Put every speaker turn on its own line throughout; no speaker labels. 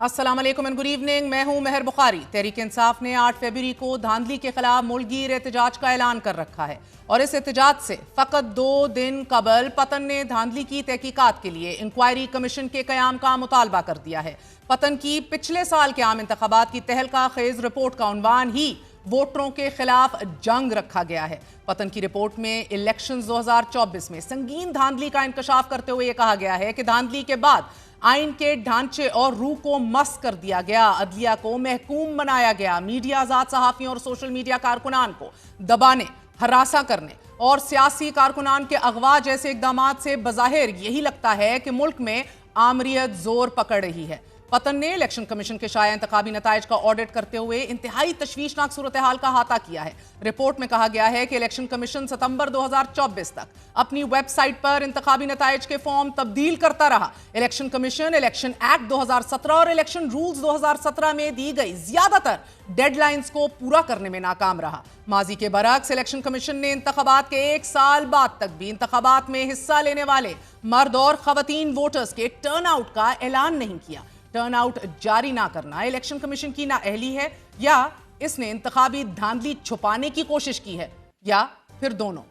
अस्सलाम वालेकुम and good evening. मैं हूं मेहर बुखारी। तहरीक इंसाफ ने 8 फरवरी को धांधली के खिलाफ मुल्कगीर एहतजाज का ऐलान कर रखा है और इस एहतजाज से फकत 2 दिन कबल पतन ने धांधली की तहकीकात के लिए इंक्वायरी कमीशन के कयाम का मुतालबा कर दिया है। पतन की पिछले साल के आम इंतखाबात की तहलका खेज रिपोर्ट का उन्वान ही वोटरों के खिलाफ जंग रखा गया है। पतन की रिपोर्ट में इलेक्शंस 2024 में संगीन धांधली का इंकशाफ करते हुए यह कहा गया है कि धांधली के बाद आइन के ढांचे और रूह को मस कर दिया गया, अदलिया को महकूम बनाया गया, मीडिया आजाद सहाफियों और सोशल मीडिया कारकुनान को दबाने, हरासा करने और सियासी कारकुनान के अगवा जैसे इकदामात से बज़ाहिर यही लगता है कि मुल्क में आमरीत जोर पकड़ रही है। पतन ने इलेक्शन कमीशन के शाया इंतखाबी नताइज का ऑडिट करते हुए इंतहाई तशवीशनाक सूरत हाल का अहाता किया है। रिपोर्ट में कहा गया है कि इलेक्शन कमीशन सितंबर 2024 तक अपनी वेबसाइट पर इंतखाबी नताइज के फॉर्म तब्दील करता रहा। इलेक्शन कमीशन इलेक्शन एक्ट 2017 और इलेक्शन रूल्स 2017 में दी गई ज्यादातर डेडलाइंस को पूरा करने में नाकाम रहा। माजी के बरक्स इलेक्शन कमीशन ने इंतखाबात के 1 साल बाद तक भी इंतखाबात में हिस्सा लेने वाले मर्द और खवातीन वोटर्स के टर्नआउट का ऐलान नहीं किया। टर्नआउट जारी ना करना इलेक्शन कमीशन की नाअहली है या इसने इंतखाबी धांधली छुपाने की कोशिश की है या फिर दोनों।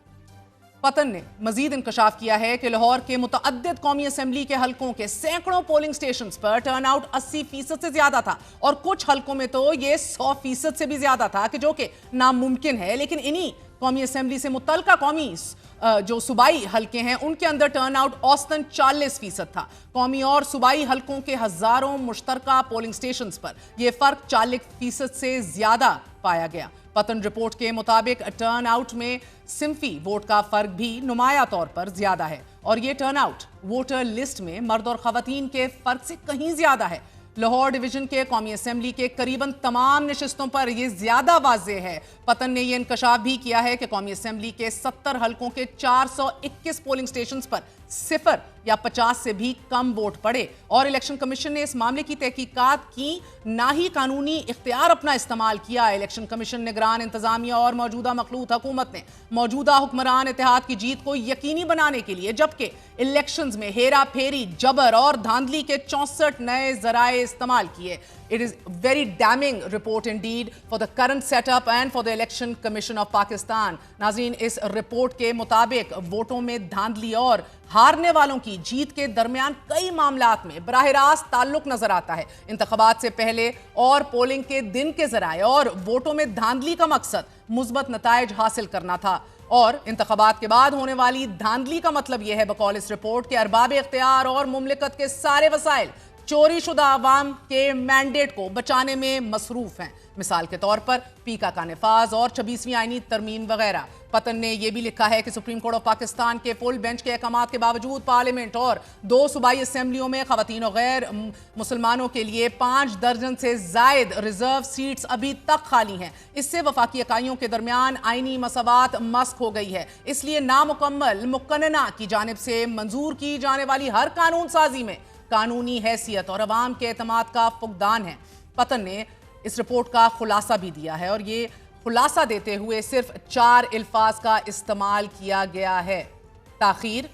पतन ने मजीद इंकशाफ किया है कि लाहौर के मुतअद्दिद कौमी असेंबली के हलकों के सैकड़ों पोलिंग स्टेशंस पर टर्नआउट 80% से ज्यादा था और कुछ हलकों में तो ये 100% से भी ज्यादा था कि जो कि नामुमकिन है। लेकिन इन्हीं कौमी असेंबली से मुतल्लिका कौमी जो सूबाई हलके हैं उनके अंदर टर्नआउट औसतन 40% था। कौमी और सूबाई हलकों के हजारों मुश्तरका पोलिंग स्टेशंस पर यह फर्क 40% से ज्यादा पाया गया। पतन रिपोर्ट के मुताबिक टर्नआउट में सिंफी वोट का फर्क भी नुमाया तौर पर ज्यादा है और यह टर्नआउट वोटर लिस्ट में मर्द और खवातीन के फर्क से कहीं ज्यादा है। लाहौर डिवीजन के कौमी असेंबली के करीबन तमाम नशिस्तों पर यह ज्यादा वाज़ेह है। पतन ने यह इंकशाफ भी किया है कि कौमी असेंबली के 70 हलकों के 421 पोलिंग स्टेशंस पर 0 या 50 से भी कम वोट पड़े और इलेक्शन कमीशन ने इस मामले की तहकीकात की, ना ही कानूनी इख्तियार अपना इस्तेमाल किया। इलेक्शन कमीशन निगरान इंतजामिया और मौजूदा मखलूत हुकूमत ने मौजूदा हुक्मरान इत्तेहाद की जीत को यकीनी बनाने के लिए जबकि इलेक्शंस में हेरा फेरी, जबर और धांधली के 64 नए जराए इस्तेमाल किए। It is very damning report indeed for the current setup and for the Election Commission of Pakistan. नाज़रीन, इस रिपोर्ट के मुताबिक वोटों में धांधली और हारने वालों की जीत के दरमियान कई मामलात में बराह रास्त ताल्लुक नजर आता है। इंतखाबात से पहले और पोलिंग के दिन के जराए और वोटों में धांधली का मकसद मुस्बत नताइज हासिल करना था और इंतखाबात के बाद होने वाली धांधली का मतलब यह है बकौल इस रिपोर्ट के अरबाब इख्तियार और मुमलिकत के सारे वसाइल चोरी शुदा अवाम के मैंडेट को बचाने में मसरूफ हैं। मिसाल के तौर पर पीका का निफाज और 26वीं आईनी तरमीम वगैरह। पतन ने यह भी लिखा है कि सुप्रीम कोर्ट ऑफ पाकिस्तान के फुल बेंच के अहकामात के बावजूद पार्लियामेंट और 2 सूबाई असेंबलियों में खवातीन और गैर मुसलमानों के लिए 5 दर्जन से जायद रिजर्व सीट्स अभी तक खाली हैं। इससे वफाकी इकाइयों के दरमियान आईनी मसवात मस्क हो गई है। इसलिए नामुकम्मल मुकन्नना की जानिब से मंजूर की जाने वाली हर कानून साजी में कानूनी हैसियत और अवाम के एतमाद का फुकदान है। पतन ने इस रिपोर्ट का खुलासा भी दिया है और ये खुलासा देते हुए सिर्फ 4 अल्फाज का इस्तेमाल किया गया है: ताखीर,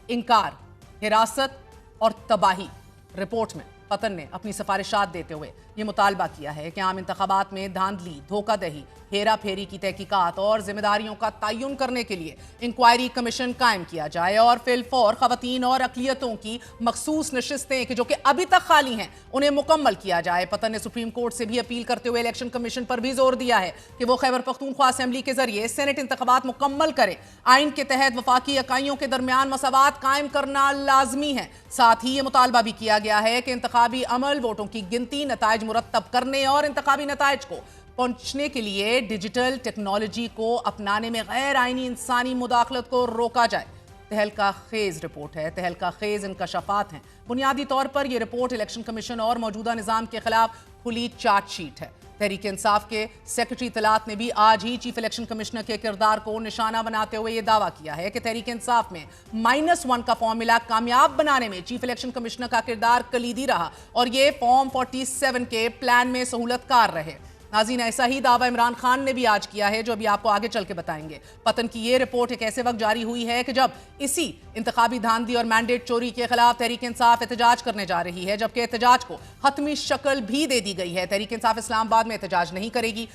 इनकार, हिरासत और तबाही। रिपोर्ट में पतन ने अपनी सिफारिशात देते हुए ये मुतालबा किया है कि आम इंतखाबात में धांधली, धोखाधही, हेरा फेरी की तहकीकात और जिम्मेदारियों का तयन करने के लिए इंक्वायरी कमीशन कायम किया जाए और फिलफौर खवातीन और अकलियतों की मखसूस नशिस्तें कि जो कि अभी तक खाली हैं उन्हें मुकम्मल किया जाए। पतन ने सुप्रीम कोर्ट से भी अपील करते हुए इलेक्शन कमीशन पर भी जोर दिया है कि वो खैबर पख्तूनख्वा असेंबली के जरिए सेनेट इंतखाबात मुकम्मल करे। आइन के तहत वफाकी इकाइयों के दरमियान मसावात कायम करना लाजमी है। साथ ही ये मुतालबा भी किया गया है कि इंतखाबी अमल, वोटों की गिनती, नताइज मुरत्तब करने और इंतखाबी नताइज को पहुंचने के लिए डिजिटल टेक्नोलॉजी को अपनाने में गैर आईनी इंसानी मुदाखलत को रोका जाए। तहलका खेज रिपोर्ट है, तहलका खेज इंकशाफात हैं। बुनियादी तौर पर यह रिपोर्ट इलेक्शन कमीशन और मौजूदा निज़ाम के खिलाफ खुली चार्जशीट है। तहरीक इंसाफ के सेक्रेटरी इत्तलात ने भी आज ही चीफ इलेक्शन कमिश्नर के किरदार को निशाना बनाते हुए यह दावा किया है कि तहरीक इंसाफ में -1 का फॉर्मूला कामयाब बनाने में चीफ इलेक्शन कमिश्नर का किरदार कलीदी रहा और ये फॉर्म 47 के प्लान में सहूलतकार रहे। नाज़रीन, ऐसा ही दावा इमरान खान ने भी आज किया है, जो अभी आपको आगे चल के बताएंगे। पतन की ये रिपोर्ट एक ऐसे वक्त जारी हुई है कि जब इसी इंतखाबी धांधली और मैंडेट चोरी के खिलाफ तहरीक इंसाफ एहतजाज करने जा रही है, जबकि एहतजाज को हतमी शक्ल भी दे दी गई है। तहरीक इंसाफ इस्लामाबाद में एहतजाज नहीं करेगी।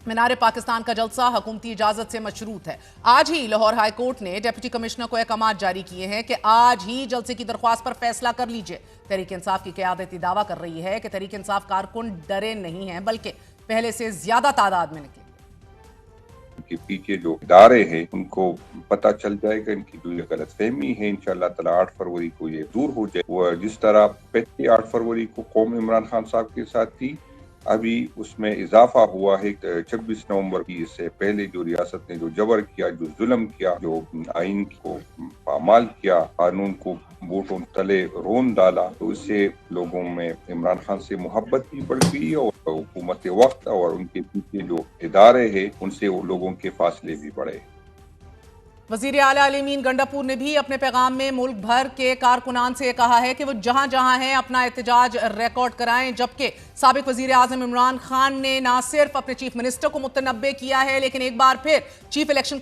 मीनार पाकिस्तान का जलसा हुकूमती इजाजत से मशरूत है। आज ही लाहौर हाई कोर्ट ने डिप्टी कमिश्नर को अहकामात जारी किए हैं कि आज ही जलसे की दरख्वास्त पर फैसला कर लीजिए। तहरीक इंसाफ की क़यादत दावा कर रही है कि तहरीक इंसाफ कारकुन डरे नहीं हैं, बल्कि पहले से ज्यादा तादाद में निकले।
के पीछे जो इदारे हैं उनको पता चल जाएगा, इनकी जो ये गलतफहमी है इंशाअल्लाह ताला 8 फरवरी को ये दूर हो जाए। वो जिस तरह पहले 8 फरवरी को कौम इमरान खान साहब के साथ थी, अभी उसमें इजाफा हुआ है। 26 नवंबर की इससे पहले जो रियासत ने जो जबर किया, जो जुल्म किया, जो आइन को पामाल किया, कानून को वोटों तले रोन डाला, तो इससे लोगों में इमरान खान से मोहब्बत भी बढ़ गई और हुकूमत वक्त और उनके पीछे जो इदारे हैं उनसे वो लोगों के फासले भी बढ़े।
वज़ीर आला अली अमीन गंडापुर ने भी अपने पैगाम में मुल्क भर के कारकुनान से कहा है कि वो जहां जहां हैं अपना एहतजाज रिकॉर्ड कराएं। जबकि साबिक वज़ीर आज़म इमरान खान ने ना सिर्फ अपने चीफ मिनिस्टर को मुतनब्बे किया है, लेकिन एक बार फिर चीफ इलेक्शन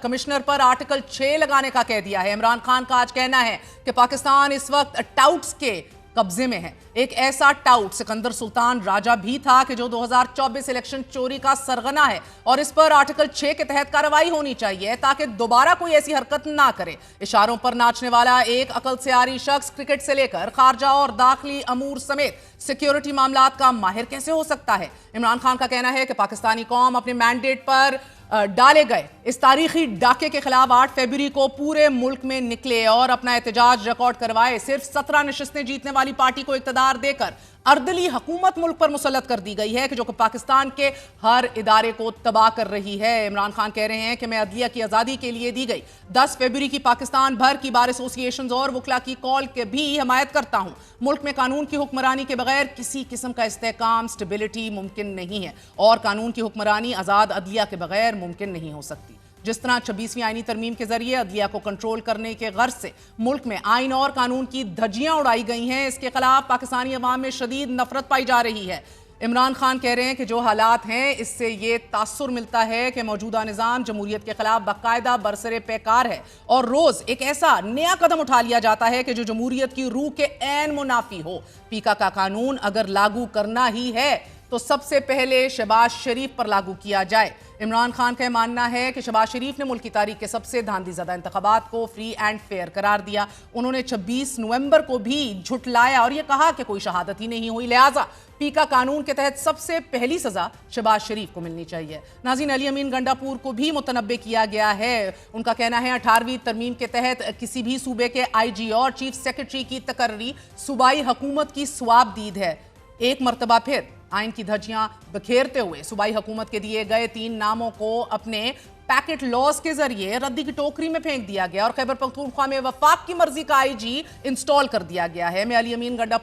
कमिश्नर पर आर्टिकल 6 लगाने का कह दिया है। इमरान खान का आज कहना है कि पाकिस्तान इस वक्त टाउट्स के कब्जे में है। एक ऐसा टाउट सिकंदर सुल्तान राजा भी था कि जो 2024 इलेक्शन चोरी का सरगना है और इस पर आर्टिकल 6 के तहत कार्रवाई होनी चाहिए ताकि दोबारा कोई ऐसी हरकत ना करे। इशारों पर नाचने वाला एक अकल से आरी शख्स क्रिकेट से लेकर खारजा और दाखिली अमूर समेत सिक्योरिटी मामलात का माहिर कैसे हो सकता है? इमरान खान का कहना है कि पाकिस्तानी कौम अपने मैंडेट पर डाले गए इस तारीखी डाके के खिलाफ 8 फरवरी को पूरे मुल्क में निकले और अपना एहतजाज रिकॉर्ड करवाए। सिर्फ 17 नशिस्तें जीतने वाली पार्टी को इक़्तिदार देकर अर्दली हुकूमत मुल्क पर मुसल्लत कर दी गई है कि जो कि पाकिस्तान के हर इदारे को तबाह कर रही है। इमरान खान कह रहे हैं कि मैं अदलिया की आज़ादी के लिए दी गई 10 फरवरी की पाकिस्तान भर की बार एसोसिएशन और वकला की कॉल के भी हिमायत करता हूँ। मुल्क में कानून की हुक्मरानी के बगैर किसी किस्म का इस्तेहकाम, स्टेबिलिटी मुमकिन नहीं है और कानून की हुक्मरानी आज़ाद अदलिया के बगैर मुमकिन नहीं हो सकती। जिस तरह 26वीं आईनी तरमीम के जरिए अदलिया को कंट्रोल करने के गर्ज से मुल्क में आइन और कानून की धज्जियां उड़ाई गई हैं, इसके खिलाफ पाकिस्तानी अवाम में शदीद नफरत पाई जा रही है। इमरान खान कह रहे हैं कि जो हालात हैं इससे ये तासुर मिलता है कि मौजूदा निज़ाम जमहूरियत के खिलाफ बाकायदा बरसरे पैकार है और रोज़ एक ऐसा नया कदम उठा लिया जाता है कि जो जमहूरियत की रूह के ऐन मुनाफी हो। पीका का कानून अगर लागू करना ही है तो सबसे पहले शहबाज शरीफ पर लागू किया जाए। इमरान खान का मानना है कि शहबाज शरीफ ने मुल्क की तारीख के सबसे धांधलीज़दा इंतखाबात को फ्री एंड फेयर करार दिया। उन्होंने 26 नवंबर को भी झुटलाया और यह कहा कि कोई शहादत ही नहीं हुई, लिहाजा पीका कानून के तहत सबसे पहली सजा शहबाज शरीफ को मिलनी चाहिए। नाज़रीन, अली अमीन गंडापुर को भी मुतनब्बे किया गया है। उनका कहना है 18वीं तरमीम के तहत किसी भी सूबे के IG और चीफ सेक्रेटरी की तकर्री सूबाई हुकूमत की स्वाबदीद है। एक मरतबा फिर आइन की धज्जियां बखेरते हुए सूबाई हुकूमत के दिए गए 3 नामों को अपने पैकेट लॉस के जरिए रद्दी की टोकरी में फेंक दिया गया और खैबर पख्तूनख्वा में वफाक की मर्जी का IG इंस्टॉल कर दिया गया है। मैं अली अमीन गंडापुर